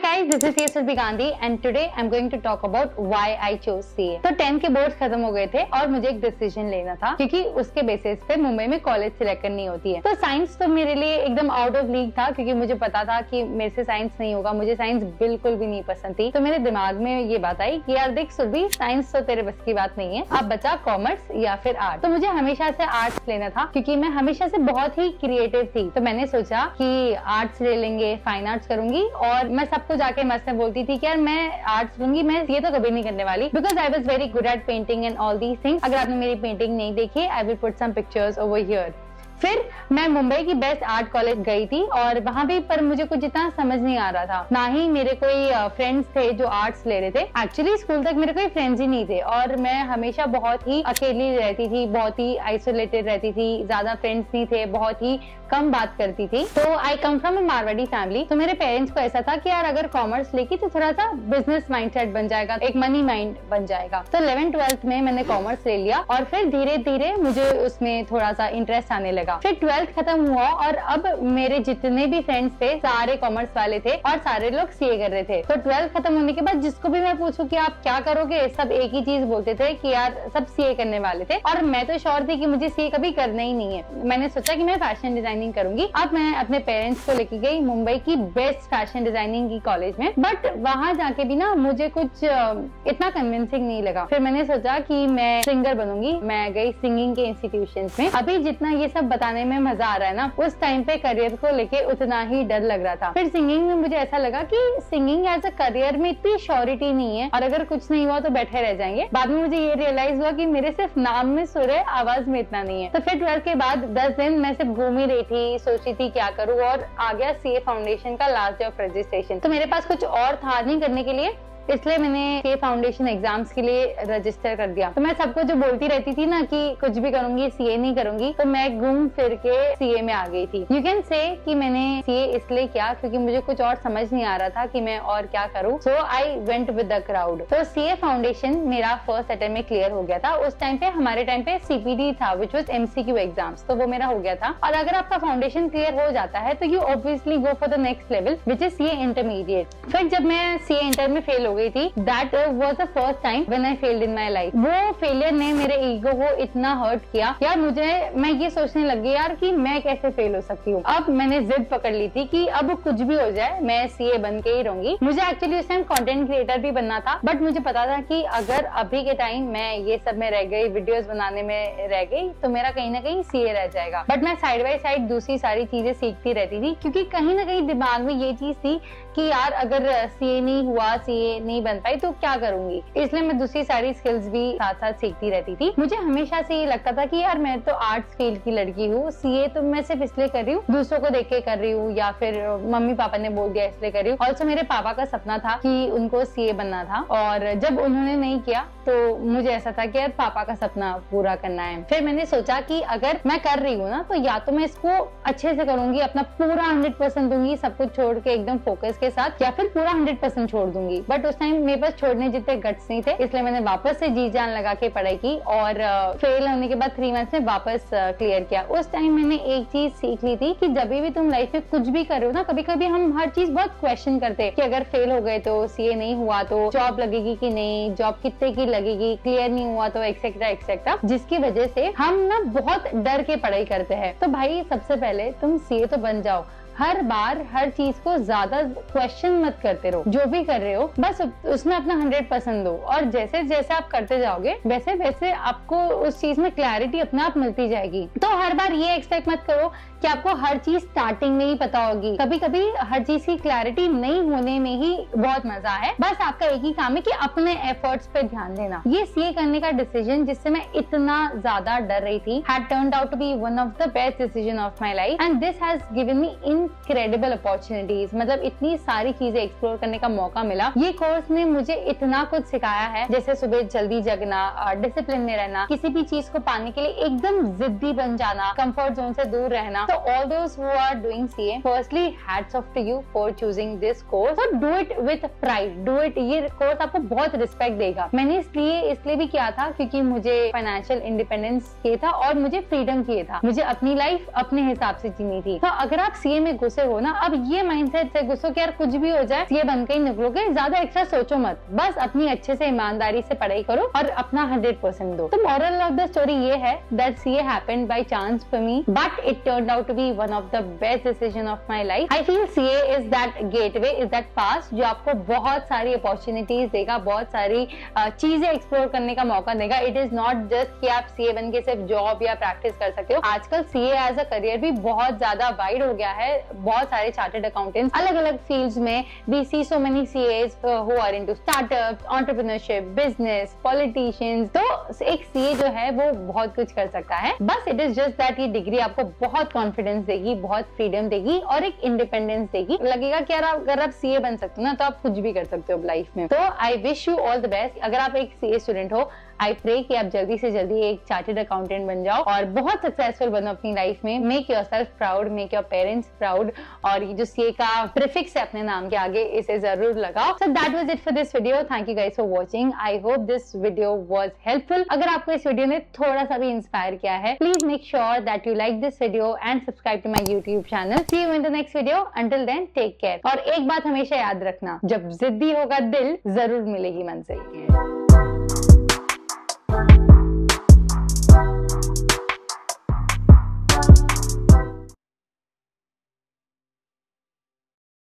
guys, this is Surbhi Gandhi and today I'm going to talk about why I chose CA। तो 10th के board खत्म हो गए थे और मुझे एक डिसीजन लेना था क्योंकि उसके बेसिस पे मुंबई में कॉलेज सिलेक्ट करनी होती है। तो साइंस तो मेरे लिए एकदम आउट ऑफ लीग था क्योंकि मुझे पता था कि मेरे से साइंस नहीं होगा, मुझे साइंस बिल्कुल भी नहीं पसंद थी। तो मेरे दिमाग में ये बात आई कि यार देख सुरभि, साइंस तो तेरे बस की बात नहीं है, अब बचा कॉमर्स या फिर आर्ट। तो मुझे हमेशा से आर्ट्स लेना था क्योंकि मैं हमेशा से बहुत ही क्रिएटिव थी। तो मैंने सोचा कि आर्ट्स ले लेंगे, फाइन आर्ट्स करूंगी और मैं सबको जाके मस्त में बोलती थी कि यार मैं आर्ट्स लूंगी, मैं ये तो कभी नहीं करने वाली because I was very good at painting and all these things. अगर आपने मेरी पेंटिंग नहीं देखी, I will put some pictures over here. फिर मैं मुंबई की बेस्ट आर्ट कॉलेज गई थी और वहां भी पर मुझे कुछ इतना समझ नहीं आ रहा था, ना ही मेरे कोई फ्रेंड्स थे जो आर्ट्स ले रहे थे। एक्चुअली स्कूल तक मेरे कोई फ्रेंड्स ही नहीं थे और मैं हमेशा बहुत ही अकेली रहती थी, बहुत ही आइसोलेटेड रहती थी, ज्यादा फ्रेंड्स नहीं थे, बहुत ही कम बात करती थी। तो I come from a Marwari family. तो मेरे पेरेंट्स को ऐसा था कि यार अगर कॉमर्स लेगी तो थोड़ा सा बिजनेस माइंडसेट बन जाएगा, एक मनी माइंड बन जाएगा। तो 11th 12th में मैंने कॉमर्स ले लिया और फिर धीरे धीरे मुझे उसमें थोड़ा सा इंटरेस्ट आने लगा। फिर 12th खत्म हुआ और अब मेरे जितने भी फ्रेंड्स थे सारे कॉमर्स वाले थे और सारे लोग सीए कर रहे थे। तो 12th खत्म होने के बाद जिसको भी मैं पूछूं कि आप क्या करोगे, सब एक ही चीज बोलते थे कि यार सब सीए करने वाले थे और मैं तो श्योर थी कि मुझे सीए कभी करना ही नहीं है। मैंने सोचा कि मैं फैशन डिजाइनिंग करूंगी। अब मैं अपने पेरेंट्स को लेके गई मुंबई की बेस्ट फैशन डिजाइनिंग की कॉलेज में, बट वहां जाके भी ना मुझे कुछ इतना कन्विंसिंग नहीं लगा। फिर मैंने सोचा कि मैं सिंगर बनूंगी। मैं गई सिंगिंग के इंस्टीट्यूशंस में। अभी जितना ये सब बताने में मजा आ रहा है ना, उस टाइम पे करियर को लेके उतना ही डर लग रहा था। फिर सिंगिंग में मुझे ऐसा लगा कि सिंगिंग एज अ करियर में इतनी श्योरिटी नहीं है और अगर कुछ नहीं हुआ तो बैठे रह जाएंगे। बाद में मुझे ये रियलाइज हुआ कि मेरे सिर्फ नाम में सुर है, आवाज में इतना नहीं है। तो फिर 12th के बाद 10 दिन मैं सिर्फ घूम ही रही थी, सोची थी क्या करूँ, और आ गया सीए फाउंडेशन का लास्ट डे ऑफ रजिस्ट्रेशन। तो मेरे पास कुछ और था नहीं करने के लिए, इसलिए मैंने सीए फाउंडेशन एग्जाम्स के लिए रजिस्टर कर दिया। तो मैं सबको जो बोलती रहती थी ना कि कुछ भी करूंगी, सीए नहीं करूंगी, तो मैं घूम फिर के सीए में आ गई थी। यू कैन से कि मैंने सीए इसलिए किया क्योंकि मुझे कुछ और समझ नहीं आ रहा था कि मैं और क्या करूं। So I went with the crowd. तो सीए फाउंडेशन मेरा फर्स्ट अटेम्प्ट में क्लियर हो गया था। उस टाइम पे हमारे टाइम पे सीपीडी था विच वाज एमसीक्यू एग्जाम्स, तो वो मेरा हो गया था। और अगर आपका फाउंडेशन क्लियर हो जाता है तो you obviously go for the next level which is CA intermediate. फिर जब मैं सीए इंटर में फेल हो गई थी, that was the first time when I failed in my life. वो फेलियर ने मेरे ईगो को इतना हर्ट किया यार, मैं ये सोचने लग गई यार कि मैं कैसे फेल हो सकती हूँ। अब मैंने जिद पकड़ ली थी कि अब कुछ भी हो जाए मैं सीए बन के ही रहूंगी। मुझे एक्चुअली उस टाइम कंटेंट क्रिएटर भी बनना था, बट मुझे पता था कि अगर अभी के टाइम मैं ये सब में रह गई, वीडियोस बनाने में रह गई, तो मेरा कहीं ना कहीं सीए रह जाएगा। बट मैं साइड बाय साइड दूसरी सारी चीजें सीखती रहती थी क्योंकि कहीं ना कहीं दिमाग में ये चीज थी कि यार अगर सीए नहीं हुआ, सीए नहीं बन पाई तो क्या करूंगी। इसलिए मैं दूसरी सारी स्किल्स भी साथ साथ सीखती रहती थी। मुझे हमेशा से ये लगता था कि यार मैं तो आर्ट्स फील्ड की लड़की हूँ, सीए तो मैं सिर्फ इसलिए कर रही हूँ, दूसरों को देख के कर रही हूँ या फिर मम्मी पापा ने बोल दिया इसलिए कर रही हूँ। ऑल्सो मेरे पापा का सपना था कि उनको सीए बनना था और जब उन्होंने नहीं किया तो मुझे ऐसा था कि यार पापा का सपना पूरा करना है। फिर मैंने सोचा कि अगर मैं कर रही हूँ ना तो या तो मैं इसको अच्छे से करूंगी, अपना पूरा 100% दूंगी, सब कुछ छोड़ के एकदम फोकस के साथ, या फिर पूरा 100% छोड़ दूंगी। बट उस टाइम मेरे पास छोड़ने जितने गट्स नहीं थे, इसलिए मैंने वापस से जी जान लगा के पढ़ाई की और फेल होने के बाद 3 मंथ्स में वापस क्लियर किया। उस टाइम मैंने एक चीज सीख ली थी कि जब भी तुम लाइफ में कुछ भी करो ना, कभी कभी हम हर चीज बहुत क्वेश्चन करते हैं कि अगर फेल हो गए तो, सीए नहीं हुआ तो जॉब लगेगी कि नहीं, जॉब कितने की लगेगी, क्लियर नहीं हुआ तो, एक्सेट्रा एक्सेट्रा, जिसकी वजह से हम ना बहुत डर के पढ़ाई करते हैं। तो भाई सबसे पहले तुम सीए तो बन जाओ। हर बार हर चीज को ज्यादा क्वेश्चन मत करते रहो, जो भी कर रहे हो बस उसमें अपना 100% दो और जैसे जैसे आप करते जाओगे वैसे वैसे आपको उस चीज में क्लैरिटी अपने आप मिलती जाएगी। तो हर बार ये एक्सपेक्ट मत करो कि आपको हर चीज स्टार्टिंग में ही पता होगी। कभी कभी हर चीज की क्लैरिटी नहीं होने में ही बहुत मजा है। बस आपका एक ही काम है कि अपने एफर्ट्स पे ध्यान देना। ये सीए करने का डिसीजन जिससे मैं इतना ज्यादा डर रही थी had turned out to be one of the best decision of my life and this has given me incredible opportunities. मतलब इतनी सारी चीजें एक्सप्लोर करने का मौका मिला। ये कोर्स ने मुझे इतना कुछ सिखाया है, जैसे सुबह जल्दी जगना, डिसिप्लिन में रहना, किसी भी चीज को पाने के लिए एकदम जिद्दी बन जाना, कंफर्ट जोन से दूर रहना। So all those who are doing CA, firstly hats off to you for choosing this course. So do it with pride, do it। ये कोर्स आपको बहुत रिस्पेक्ट देगा। मैंने इसलिए भी किया था क्योंकि मुझे फाइनेंशियल इंडिपेंडेंस चाहिए था और मुझे फ्रीडम चाहिए था। मुझे अपनी लाइफ अपने हिसाब से जीनी थी। तो अगर आप CA में में घुसे हो ना, अब ये माइंडसेट से घुसो कि यार कुछ भी हो जाए सीए बन के ही निकलोगे, ज्यादा एक्स्ट्रा सोचो मत, बस अपनी अच्छे से ईमानदारी से पढ़ाई करो और अपना 100% दो। तो मॉरल ऑफ द स्टोरी ये है that CA happened by chance for me, but it turned out to be one of the best decision of my life. I feel CA is that gateway, is that pass जो आपको बहुत सारी opportunities देगा, बहुत सारी चीजें explore करने का मौका देगा। इट इज नॉट जस्ट कि आप सीए बन के सिर्फ जॉब या प्रैक्टिस कर सकते हो। आजकल सीए एज अ करियर भी बहुत ज्यादा वाइड हो गया है। बहुत सारे चार्टर्ड अकाउंटेंट्स अलग अलग फील्ड्स में, we see so many CAs who are into startups, entrepreneurship, business, politicians. तो एक सीए जो है वो बहुत कुछ कर सकता है। बस इट इज जस्ट दैट ये डिग्री आपको बहुत कॉन्फिडेंस देगी, बहुत फ्रीडम देगी और एक इंडिपेंडेंस देगी। लगेगा कि यार अगर आप सीए बन सकते हो ना तो आप कुछ भी कर सकते हो लाइफ में। तो I wish you all the best. अगर आप एक सीए स्टूडेंट हो, आई प्रे कि आप जल्दी से जल्दी एक चार्टर्ड अकाउंटेंट बन जाओ और बहुत सक्सेसफुल बनो अपनी लाइफ में। Make yourself proud, make your parents proud. और ये जो सीए का प्रीफिक्स है अपने नाम के आगे, इसे जरूर लगाओ। So that was it for this video. Thank you guys for watching. I hope this video was helpful. अगर आपको इस वीडियो ने थोड़ा सा भी इंस्पायर किया है, please make sure that you like this video and subscribe to my YouTube channel. See you in the next video. Until then take care. और एक बात हमेशा याद रखना, जब जिद्दी होगा दिल, जरूर मिलेगी मंजिल।